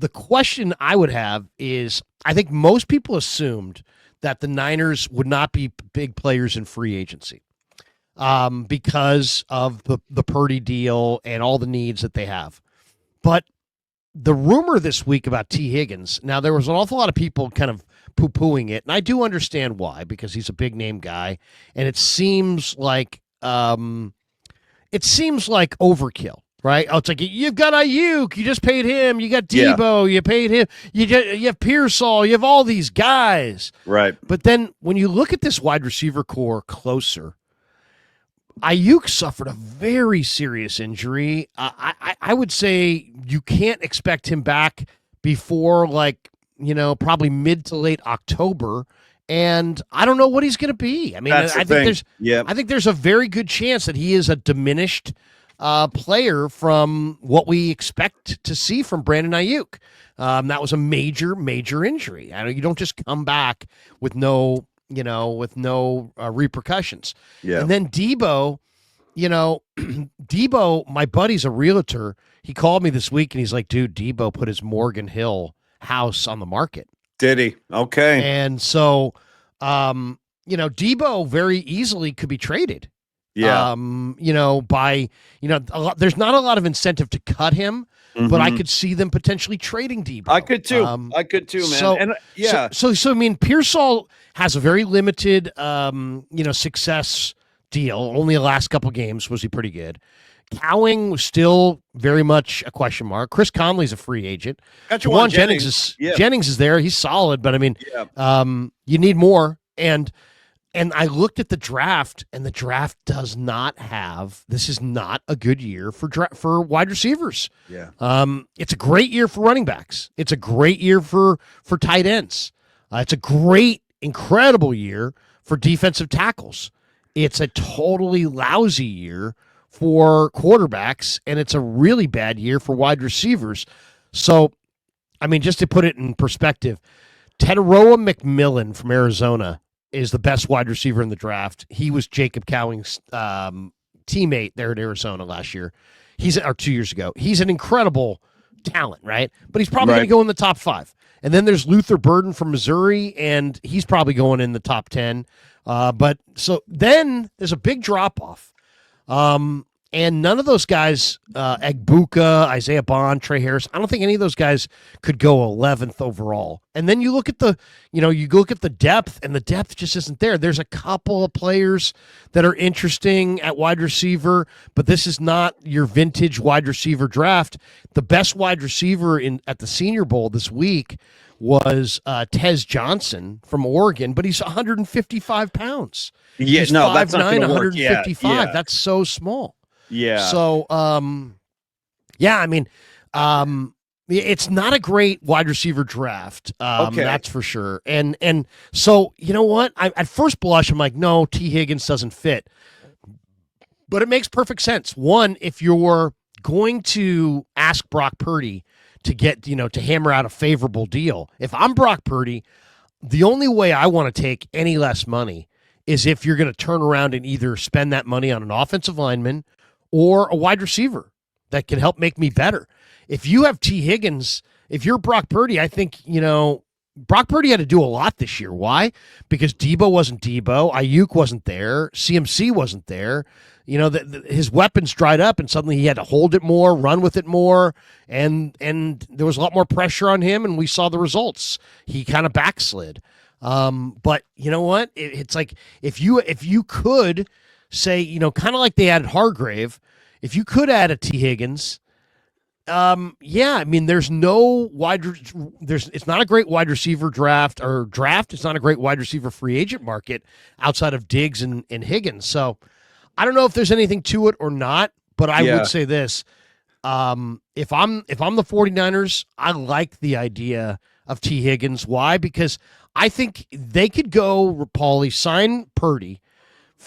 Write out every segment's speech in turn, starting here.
the question I would have is, I think most people assumed that the Niners would not be big players in free agency because of the Purdy deal and all the needs that they have. But the rumor this week about T. Higgins, now there was an awful lot of people kind of poo-pooing it, and I do understand why, because he's a big name guy, and it seems like overkill. Right? Oh, it's like, you've got Aiyuk, you just paid him. You got Debo, you paid him. You have Pearsall, you have all these guys. Right. But then when you look at this wide receiver core closer, Aiyuk suffered a very serious injury. I would say you can't expect him back before, probably mid to late October. And I don't know what he's going to be. I mean, I think there's a very good chance that he is a diminished player from what we expect to see from Brandon Aiyuk. That was a major, major injury. I know you don't just come back with no repercussions. Yeah. And then Debo, Debo, my buddy's a realtor. He called me this week and he's like, dude, Debo put his Morgan Hill house on the market. Did he? Okay. And so, Debo very easily could be traded. Yeah. There's not a lot of incentive to cut him, but I could see them potentially trading Debo. I could too. Man. So I mean, Pearsall has a very limited, success deal. Only the last couple games was he pretty good. Cowing was still very much a question mark. Chris Conley's a free agent. Juwan Jennings is there. He's solid, but I mean, you need more. And I looked at the draft, and the draft does not have. This is not a good year for wide receivers. Yeah. It's a great year for running backs. It's a great year for tight ends. It's a great, incredible year for defensive tackles. It's a totally lousy year for quarterbacks, and it's a really bad year for wide receivers. So, I mean, just to put it in perspective, Teteroa McMillan from Arizona is the best wide receiver in the draft. He was Jacob Cowing's teammate there at Arizona last year. 2 years ago. He's an incredible talent, right? But he's probably going to go in the top 5. And then there's Luther Burden from Missouri, and he's probably going in the top 10. But so then there's a big drop-off. And none of those guys, Egbuka, Isaiah Bond, Trey Harris, I don't think any of those guys could go 11th overall. And then you look at the depth, and the depth just isn't there. There's a couple of players that are interesting at wide receiver, but this is not your vintage wide receiver draft. The best wide receiver at the Senior Bowl this week was Tez Johnson from Oregon, but he's 155 pounds. Yeah, he's no, that's not 5'9", going to work. 155. Yeah. That's so small. Yeah. So, I mean, it's not a great wide receiver draft. That's for sure. And so, you know what? At first blush, I'm like, no, T. Higgins doesn't fit. But it makes perfect sense. One, if you're going to ask Brock Purdy to get, to hammer out a favorable deal, if I'm Brock Purdy, the only way I want to take any less money is if you're going to turn around and either spend that money on an offensive lineman or a wide receiver that can help make me better. If you have T. Higgins, if you're Brock Purdy, I think, Brock Purdy had to do a lot this year. Why? Because Debo wasn't Debo. Aiyuk wasn't there. CMC wasn't there. His weapons dried up, and suddenly he had to hold it more, run with it more, and there was a lot more pressure on him, and we saw the results. He kind of backslid. But you know what? It's like if you could say, kind of like they added Hargrave, if you could add a T. Higgins, I mean, it's not a great wide receiver draft. It's not a great wide receiver free agent market outside of Diggs and Higgins. So I don't know if there's anything to it or not, but I would say this. If I'm the 49ers, I like the idea of T. Higgins. Why? Because I think they could go, Paulie, sign Purdy,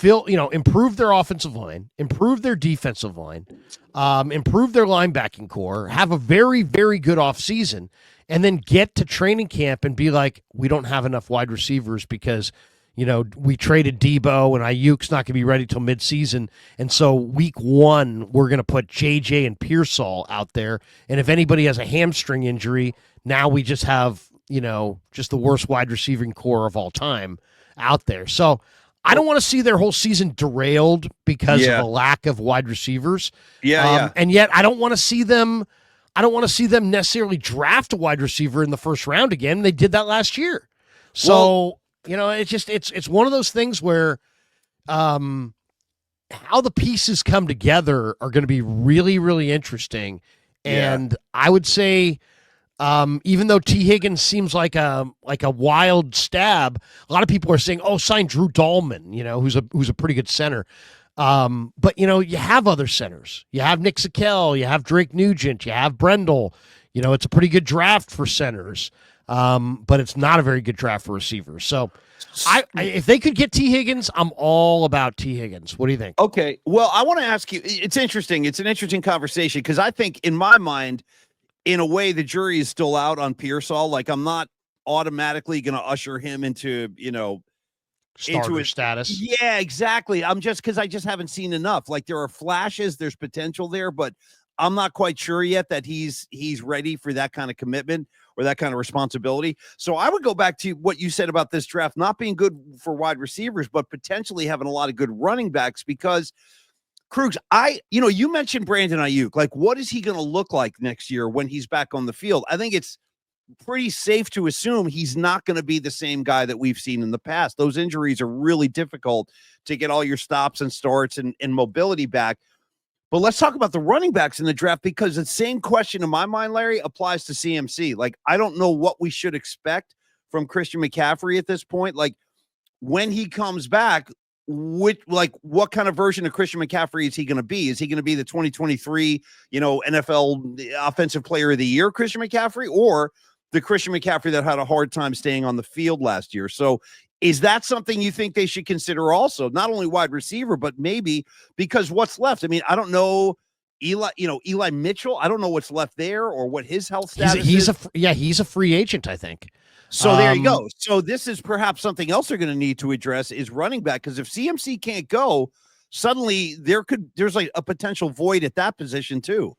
improve their offensive line, improve their defensive line, improve their linebacking core, have a very, very good offseason, and then get to training camp and be like, we don't have enough wide receivers because, we traded Debo and Aiyuk's not going to be ready till midseason. And so week 1, we're going to put JJ and Pearsall out there. And if anybody has a hamstring injury, now we just have, just the worst wide receiving core of all time out there. So I don't want to see their whole season derailed because of a lack of wide receivers. And yet I don't want to see them necessarily draft a wide receiver in the first round again. They did that last year. So, it's one of those things where how the pieces come together are going to be really, really interesting. And I would say, even though T. Higgins seems like a wild stab, a lot of people are saying, "Oh, sign Drew Dahlman," who's a pretty good center. But you have other centers. You have Nick Zakelj, you have Drake Nugent, you have Brendel. It's a pretty good draft for centers. But it's not a very good draft for receivers. So if they could get T. Higgins, I'm all about T. Higgins. What do you think? Okay. Well, I want to ask you, it's interesting. It's an interesting conversation because I think in my mind, in a way, the jury is still out on Pearsall. Like I'm not automatically going to usher him into, starter status. Yeah, exactly. Because I just haven't seen enough. Like there are flashes, there's potential there, but I'm not quite sure yet that he's ready for that kind of commitment or that kind of responsibility. So I would go back to what you said about this draft not being good for wide receivers, but potentially having a lot of good running backs because Krugs, you mentioned Brandon Aiyuk. Like, what is he going to look like next year when he's back on the field? I think it's pretty safe to assume he's not going to be the same guy that we've seen in the past. Those injuries are really difficult to get all your stops and starts and mobility back. But let's talk about the running backs in the draft because the same question in my mind, Larry, applies to CMC. Like, I don't know what we should expect from Christian McCaffrey at this point. Like, when he comes back, what kind of version of Christian McCaffrey is he going to be? Is he going to be the 2023, NFL Offensive Player of the Year Christian McCaffrey or the Christian McCaffrey that had a hard time staying on the field last year? So is that something you think they should consider also? Not only wide receiver, but maybe because what's left? I mean, I don't know. Eli Mitchell, I don't know what's left there or what his health status is. He's a free agent, I think. So there you go. So this is perhaps something else they're going to need to address is running back. Because if CMC can't go, suddenly there's like a potential void at that position too.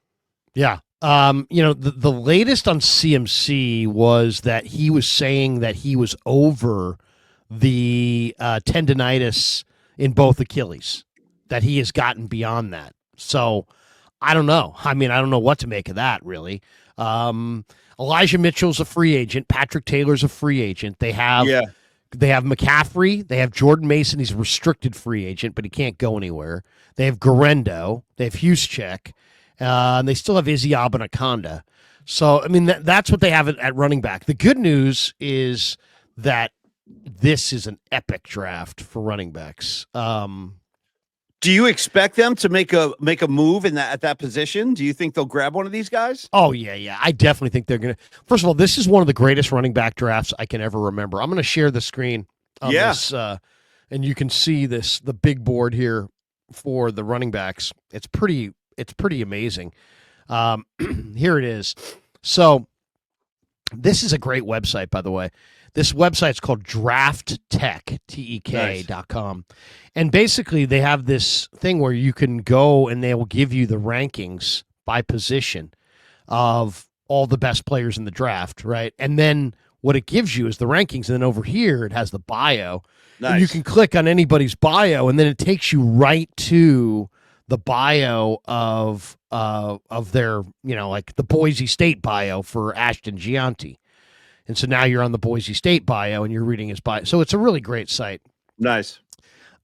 Yeah. The latest on CMC was that he was saying that he was over the tendonitis in both Achilles, that he has gotten beyond that. So I don't know. I mean, I don't know what to make of that, really. Elijah Mitchell's a free agent. Patrick Taylor's a free agent. They have McCaffrey. They have Jordan Mason. He's a restricted free agent, but he can't go anywhere. They have Garendo. They have Juszczyk. And they still have Izzy Abanaconda. So, I mean, that's what they have at running back. The good news is that this is an epic draft for running backs. Do you expect them to make a move at that position? Do you think they'll grab one of these guys? Oh, yeah. I definitely think they're going to. First of all, this is one of the greatest running back drafts I can ever remember. I'm going to share the screen on this, and you can see the big board here for the running backs. It's pretty amazing. Here it is. So this is a great website, by the way. This website's called DraftTech, TEK.com. Nice. And basically they have this thing where you can go and they will give you the rankings by position of all the best players in the draft, right? And then what it gives you is the rankings. And then over here, it has the bio. Nice. And you can click on anybody's bio, and then it takes you right to the bio of their, like the Boise State bio for Ashton Gianti. And so now you're on the Boise State bio and you're reading his bio. So it's a really great site. Nice.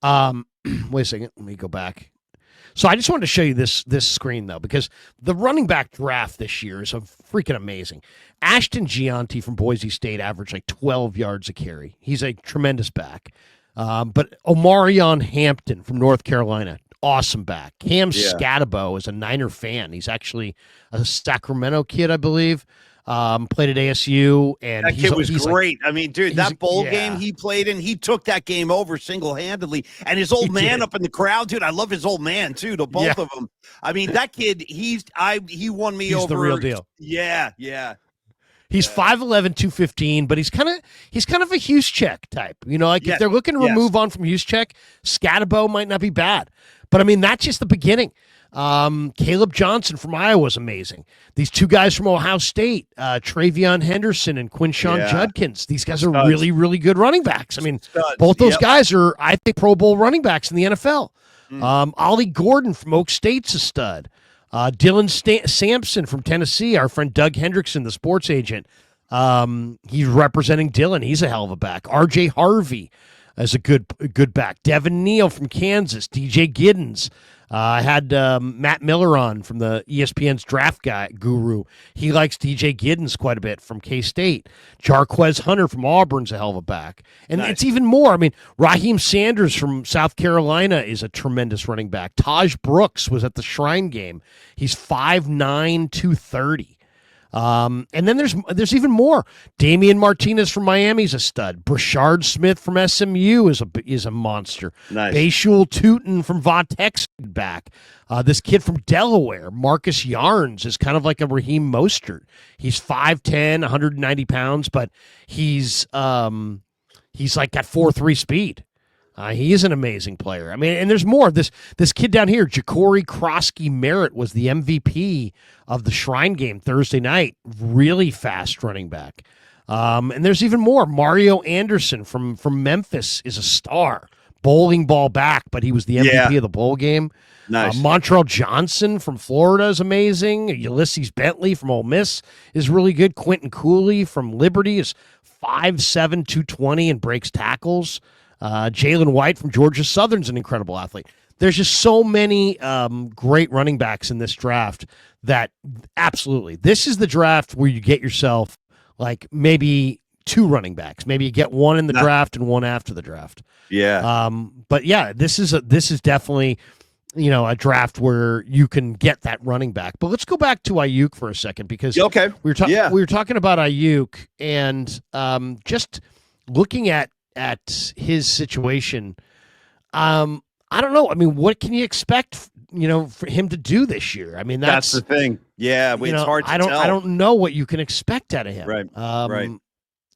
Wait a second. Let me go back. So I just wanted to show you this screen, though, because the running back draft this year is freaking amazing. Ashton Gianti from Boise State averaged like 12 yards a carry. He's a tremendous back. But Omarion Hampton from North Carolina, awesome back. Cam Scatabo is a Niner fan. He's actually a Sacramento kid, I believe. Played at ASU, and that kid was great. I mean, dude, that bowl game he played in, he took that game over single-handedly. And his old man up in the crowd, dude, I love his old man too. The both of them. I mean, that kid, he won me over. He's the real deal. Yeah. He's 5'11", 215, but he's kind of a Juszczyk type. Like if they're looking to remove on from Juszczyk, Scatabo might not be bad. But I mean, that's just the beginning. Caleb Johnson from Iowa is amazing. These two guys from Ohio State, Travion Henderson and Quinshon Judkins. These guys are really, really good running backs. I mean, both those guys are, I think, Pro Bowl running backs in the NFL. Ollie Gordon from Oak State's a stud. Dylan Sampson from Tennessee, our friend Doug Hendrickson, the sports agent. He's representing Dylan. He's a hell of a back. R.J. Harvey is a good back. Devin Neal from Kansas. DJ Giddens. I had Matt Miller on from the ESPN's draft guy guru. He likes DJ Giddens quite a bit from K-State. Jarquez Hunter from Auburn's a hell of a back. And it's even more. I mean, Raheem Sanders from South Carolina is a tremendous running back. Taj Brooks was at the Shrine game. He's 5'9", 230. And then there's even more. Damian Martinez from Miami is a stud. Brashard Smith from SMU is a monster. Nice. Bayshul Tootin from Va-Tech back. This kid from Delaware, Marcus Yarns, is kind of like a Raheem Mostert. He's 5'10", 190 pounds, but he's like got 4.3 speed. He is an amazing player. I mean, and there's more. This kid down here, Ja'Cory Krosky Merritt, was the MVP of the Shrine game Thursday night. Really fast running back. And there's even more. Mario Anderson from Memphis is a star. Bowling ball back, but he was the MVP of the bowl game. Nice. Montrell Johnson from Florida is amazing. Ulysses Bentley from Ole Miss is really good. Quentin Cooley from Liberty is 5'7", 220 and breaks tackles. Jalen White from Georgia Southern's an incredible athlete. There's just so many great running backs in this draft that absolutely, this is the draft where you get yourself like maybe two running backs. Maybe you get one in the draft and one after the draft. Yeah. But yeah, this is definitely, a draft where you can get that running back. But let's go back to Aiyuk for a second because we were talking about Aiyuk and just looking at his situation. I don't know. I mean, what can you expect, for him to do this year? I mean, that's the thing. Yeah, it's hard to tell. I don't know what you can expect out of him. Right. Right.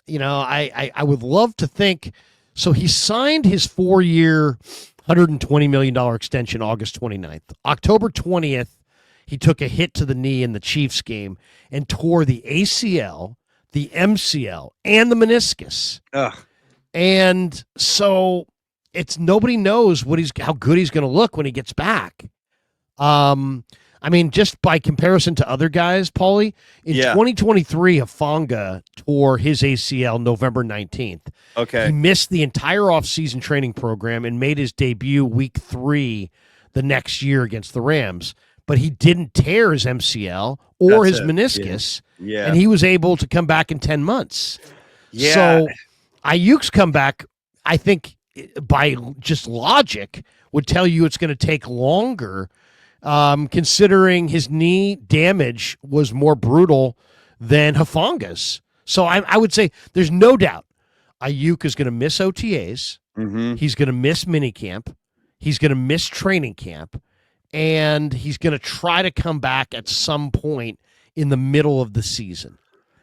I would love to think. So he signed his 4-year, $120 million extension August 29th. October 20th, he took a hit to the knee in the Chiefs game and tore the ACL, the MCL, and the meniscus. Ugh. And so nobody knows how good he's going to look when he gets back. I mean, just by comparison to other guys, Paulie, in 2023, Hufanga tore his ACL November 19th. Okay. He missed the entire offseason training program and made his debut week 3 the next year against the Rams. But he didn't tear his MCL or his meniscus, and he was able to come back in 10 months. Yeah. So Aiyuk's comeback, I think, by just logic, would tell you it's going to take longer, considering his knee damage was more brutal than Hufanga's. So I would say there's no doubt Aiyuk is going to miss OTAs. Mm-hmm. He's going to miss minicamp. He's going to miss training camp. And he's going to try to come back at some point in the middle of the season.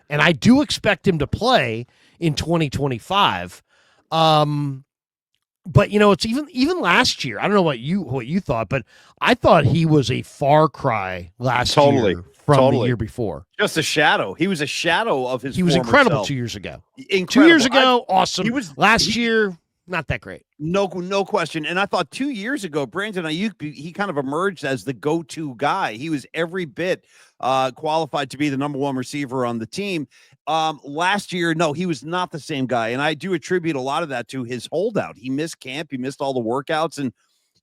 And I do expect him to play in 2025. But it's even last year. I don't know what you thought, but I thought he was a far cry last year from the year before. Just a shadow. He was a shadow of his. He was incredible self. 2 years ago. Incredible. 2 years ago, awesome. He was last year. Not that great. No question. And I thought 2 years ago, Brandon Aiyuk, he kind of emerged as the go-to guy. He was every bit qualified to be the number one receiver on the team. Last year, no, he was not the same guy. And I do attribute a lot of that to his holdout. He missed camp. He missed all the workouts. And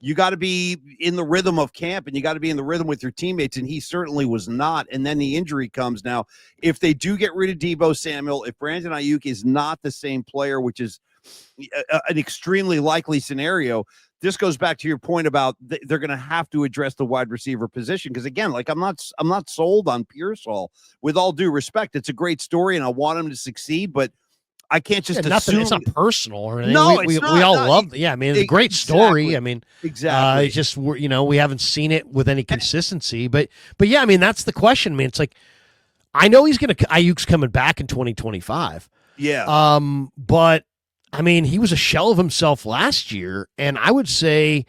you got to be in the rhythm of camp and you got to be in the rhythm with your teammates. And he certainly was not. And then the injury comes. Now, if they do get rid of Deebo Samuel, if Brandon Aiyuk is not the same player, which is an extremely likely scenario, this goes back to your point about they're going to have to address the wide receiver position. Because again, like I'm not sold on Pearsall. With all due respect, it's a great story and I want him to succeed, but I can't just assume it's not personal or anything. No, we all love. Yeah, I mean, it's a great story. Exactly. I mean, exactly. It's just we haven't seen it with any consistency. But yeah, I mean, that's the question. I mean, it's like I know Ayuk's coming back in 2025. Yeah. But I mean, he was a shell of himself last year, and I would say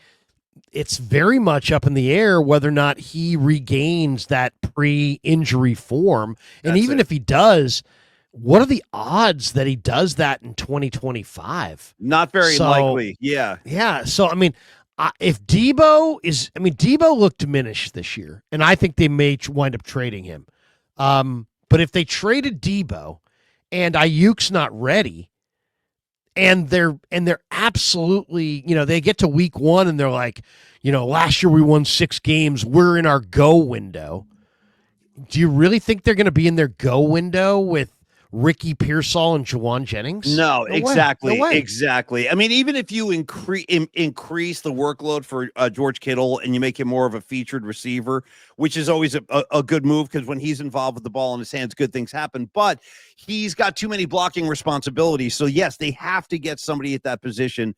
it's very much up in the air whether or not he regains that pre-injury form. And That's even it. if he does, what are the odds that he does that in 2025? Not very likely. Yeah. Yeah. So, I mean, if Debo looked diminished this year, and I think they may wind up trading him. But if they traded Debo and Ayuk's not ready, and they're absolutely, they get to week 1 and they're like, last year we won 6 games. We're in our go window. Do you really think they're going to be in their go window with Ricky Pearsall and Juwan Jennings? No, exactly. No way. Exactly. I mean, even if you increase the workload for George Kittle and you make him more of a featured receiver, which is always a good move because when he's involved with the ball in his hands, good things happen. But he's got too many blocking responsibilities. So, yes, they have to get somebody at that position